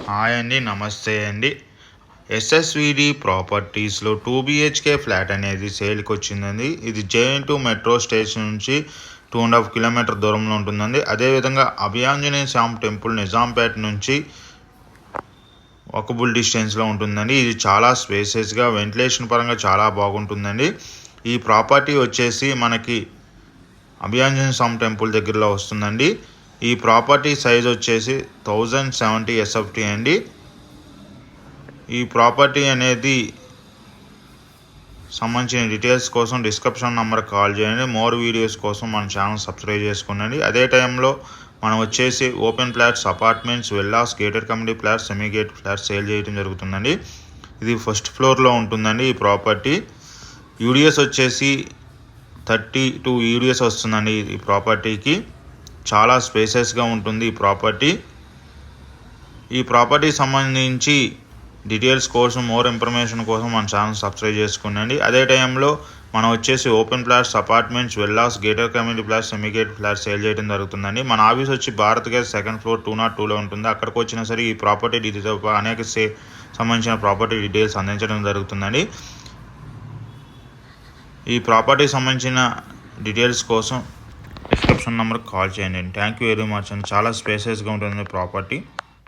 Hi అండి, నమస్తే అండి. ఎస్ఎస్విడి ప్రాపర్టీస్లో 2 BHK ఫ్లాట్ అనేది సేల్కి వచ్చిందండి. ఇది JN2 మెట్రో స్టేషన్ నుంచి 2.5 కిలోమీటర్ దూరంలో ఉంటుందండి. అదేవిధంగా అభయాంజనేయ స్వామి టెంపుల్ నిజాంపేట నుంచి వాకబుల్ డిస్టెన్స్లో ఉంటుందండి. ఇది చాలా స్పేసెస్గా, వెంటిలేషన్ పరంగా చాలా బాగుంటుందండి. ఈ ప్రాపర్టీ వచ్చేసి మనకి అభయాంజనేయ స్వామి టెంపుల్ దగ్గరలో వస్తుందండి. ఈ ప్రాపర్టీ సైజ్ వచ్చేసి 1070 SFT అండి. ఈ ప్రాపర్టీ అనేది సంబంధించిన డీటెయిల్స్ కోసం డిస్క్రిప్షన్ నెంబర్ కాల్ చేయండి. మోర్ వీడియోస్ కోసం మన ఛానల్ సబ్స్క్రైబ్ చేసుకోండి. అదే టైంలో మనం వచ్చేసి open plots, apartments, villas, gated community flats, semi gate flats sale చేయడం జరుగుతుందండి. ఇది ఫస్ట్ ఫ్లోర్లో ఉంటుందండి ఈ ప్రాపర్టీ. యూడిఎస్ వచ్చేసి 32 యూడిఎస్ వస్తుందండి. ఈ ప్రాపర్టీకి చాలా స్పేసెస్గా ఉంటుంది ఈ ప్రాపర్టీ సంబంధించి డీటెయిల్స్ కోసం, మోర్ ఇన్ఫర్మేషన్ కోసం మన ఛానల్ సబ్స్క్రైబ్ చేసుకోండి. అదే టైంలో మనం వచ్చేసి open plots, apartments, villas, gated community flats, semi gate flats sale చేయడం జరుగుతుందండి. మన ఆఫీస్ వచ్చి భారత్ గ్యాస్ సెకండ్ ఫ్లోర్ 202లో ఉంటుంది. అక్కడికి వచ్చినా సరే ఈ ప్రాపర్టీ డీటెయిల్స్ అనేక సంబంధించిన ప్రాపర్టీ డీటెయిల్స్ అందించడం జరుగుతుందండి. ఈ ప్రాపర్టీ సంబంధించిన డీటెయిల్స్ కోసం డిస్క్రిప్షన్ నెంబర్కి కాల్ చేయండి. థ్యాంక్ యూ వెరీ మచ్ అండి. చాలా స్పేసెస్గా ఉంటుంది ప్రాపర్టీ.